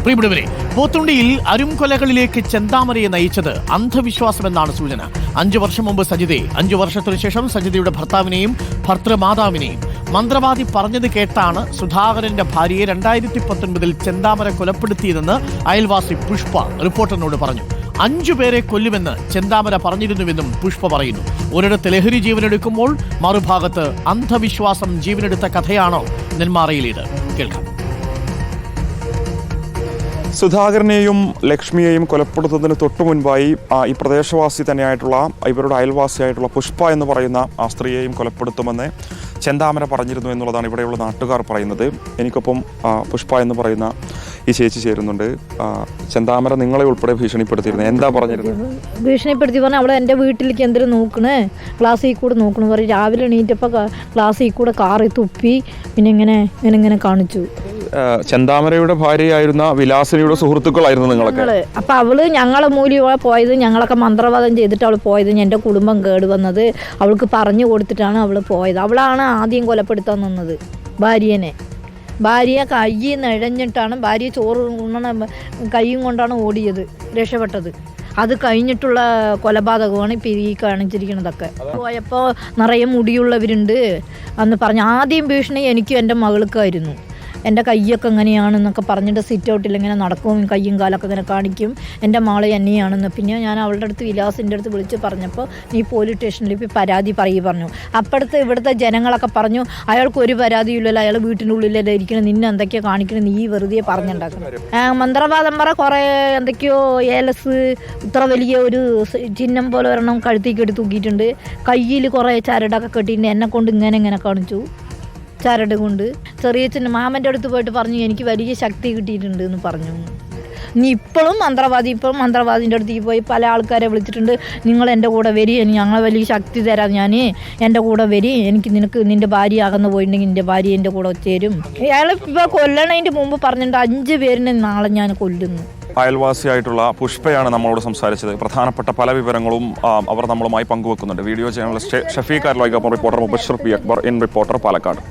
പ്രിയപ്പെട്ടവരെ, പോത്തുണ്ടിയിൽ അരുംകൊലകളിലേക്ക് ചെന്താമരയെ നയിച്ചത് അന്ധവിശ്വാസമെന്നാണ് സൂചന. 5 വർഷം മുമ്പ് സജിതയെ, 5 വർഷത്തിനു ശേഷം സജിതയുടെ ഭർത്താവിനെയും ഭർത്തൃമാതാവിനെയും മന്ത്രവാദി പറഞ്ഞത് കേട്ടാണ് സുധാകരന്റെ ഭാര്യയെ 2019 ചെന്താമര കൊലപ്പെടുത്തിയതെന്ന് അയൽവാസി പുഷ്പ റിപ്പോർട്ടറിനോട് പറഞ്ഞു. 5 പേരെ കൊല്ലുമെന്ന് ചെന്താമര പറഞ്ഞിരുന്നുവെന്നും പുഷ്പ പറയുന്നു. ഒരിടത്ത് ലഹരി ജീവനെടുക്കുമ്പോൾ മറുഭാഗത്ത് അന്ധവിശ്വാസം ജീവനെടുത്ത കഥയാണോ നെന്മാറയിലേത്? കേൾക്കാം. സുധാകരനെയും ലക്ഷ്മിയെയും കൊലപ്പെടുത്തുന്നതിന് തൊട്ടു മുൻപായി ഈ പ്രദേശവാസി തന്നെയായിട്ടുള്ള ഇവരുടെ അയൽവാസിയായിട്ടുള്ള പുഷ്പ എന്ന് പറയുന്ന ആ സ്ത്രീയെയും കൊലപ്പെടുത്തുമെന്ന് ചെന്താമര പറഞ്ഞിരുന്നു എന്നുള്ളതാണ് ഇവിടെയുള്ള നാട്ടുകാർ പറയുന്നത്. എനിക്കൊപ്പം പുഷ്പ എന്ന് പറയുന്ന ഈ ചേച്ചി ചേരുന്നുണ്ട്. ചെന്താമര നിങ്ങളെ ഉൾപ്പെടെ ഭീഷണിപ്പെടുത്തിയിരുന്നു. എന്താ പറഞ്ഞിരുന്നത്? ഭീഷണിപ്പെടുത്തി പറഞ്ഞാൽ അവളെ എൻ്റെ വീട്ടിലേക്ക് എന്തിനും നോക്കണേ, ക്ലാസ്സിൽ കൂടെ നോക്കണം പറയും. രാവിലെ എണീറ്റപ്പോൾ ക്ലാസ്സിൽ കൂടെ കാറിൽ തുപ്പി പിന്നെ ഇങ്ങനെ കാണിച്ചു. ചെന്താമരയുടെ ഭാര്യയായിരുന്ന വിലാസിനിയുടെ സുഹൃത്തുക്കളായിരുന്നു നിങ്ങളൊക്കെ. അപ്പം അവള് ഞങ്ങളെ മൂല്യം പോയത്, ഞങ്ങളൊക്കെ മന്ത്രവാദം ചെയ്തിട്ട് അവൾ പോയത്. എൻ്റെ കുടുംബം കേടുവന്നത് അവൾക്ക് പറഞ്ഞു കൊടുത്തിട്ടാണ് അവൾ പോയത്. അവളാണ് ആദ്യം കൊലപ്പെടുത്താൻ നിന്നത് ഭാര്യയെ കയ്യിൽ നിഴഞ്ഞിട്ടാണ്. ഭാര്യ ചോറ് ഉണ്ണണ കൈയും കൊണ്ടാണ് ഓടിയത്, രക്ഷപ്പെട്ടത്. അത് കഴിഞ്ഞിട്ടുള്ള കൊലപാതകമാണ് ഇപ്പം ഈ കാണിച്ചിരിക്കുന്നതൊക്കെ. പോയപ്പോൾ നിറയെ മുടിയുള്ളവരുണ്ട് എന്ന് പറഞ്ഞ് ആദ്യം ഭീഷണി എനിക്കും എൻ്റെ മകൾക്കായിരുന്നു. എൻ്റെ കയ്യൊക്കെ എങ്ങനെയാണെന്നൊക്കെ പറഞ്ഞിട്ട് സിറ്റ് ഔട്ടിൽ ഇങ്ങനെ നടക്കും, കയ്യും കാലൊക്കെ ഇങ്ങനെ കാണിക്കും. എൻ്റെ മാളെ എന്നെയാണെന്ന്. പിന്നെ ഞാൻ അവളുടെ അടുത്ത് വിലാസിൻ്റെ അടുത്ത് വിളിച്ച് പറഞ്ഞപ്പോൾ നീ പോലീസ് സ്റ്റേഷനിൽ പോയി പരാതി പറഞ്ഞു. അപ്പോഴത്തെ ഇവിടുത്തെ ജനങ്ങളൊക്കെ പറഞ്ഞു അയാൾക്കൊരു പരാതിയില്ലല്ലോ, അയാൾ വീട്ടിൻ്റെ ഉള്ളിലല്ലേ ഇരിക്കണം, നിന്നെ എന്തൊക്കെയോ കാണിക്കണം, നീ വെറുതെ പറഞ്ഞുണ്ടാക്കണം. മന്ത്രവാദം കുറേ എന്തൊക്കെയോ ഏലസ് ഇത്ര വലിയ ഒരു ചിഹ്നം പോലെ ഒരെണ്ണം കഴുത്തേക്ക് എടുത്ത് തൂക്കിയിട്ടുണ്ട്. കയ്യിൽ കുറേ ചരടൊക്കെ കെട്ടിയിട്ട് എന്നെ കൊണ്ട് ഇങ്ങനെ കാണിച്ചു. ചരട് കൊണ്ട് ചെറിയച്ഛൻ്റെ മാമൻ്റെ അടുത്ത് പോയിട്ട് പറഞ്ഞു എനിക്ക് വലിയ ശക്തി കിട്ടിയിട്ടുണ്ട് എന്ന് പറഞ്ഞു. ഇനി ഇപ്പോഴും മന്ത്രവാദിൻ്റെ അടുത്തേക്ക് പോയി പല ആൾക്കാരെ വിളിച്ചിട്ടുണ്ട്. നിങ്ങൾ എൻ്റെ കൂടെ വരി, ഞങ്ങളെ വലിയ ശക്തി തരാം, ഞാൻ എൻ്റെ കൂടെ വരി, നിനക്ക് നിൻ്റെ ഭാര്യ അകന്ന് പോയിട്ടുണ്ടെങ്കിൽ നിൻ്റെ ഭാര്യ എൻ്റെ കൂടെ ചേരും. അയാൾ ഇപ്പോൾ കൊല്ലണതിൻ്റെ മുമ്പ് പറഞ്ഞിട്ടുണ്ട് 5 പേരിനെ നാളെ ഞാൻ കൊല്ലുന്നു. അയൽവാസിയായിട്ടുള്ള പുഷ്പയാണ് നമ്മളോട് സംസാരിച്ചത്. പ്രധാനപ്പെട്ട പല വിവരങ്ങളും അവർ നമ്മളുമായി പങ്കുവെക്കുന്നുണ്ട്. വീഡിയോ ജേർണലിസ്റ്റ് ഷഫീഖ് അർലോയ്ക്കൊപ്പം reporter Mubashir P Akbar, in reporter, Palakkad.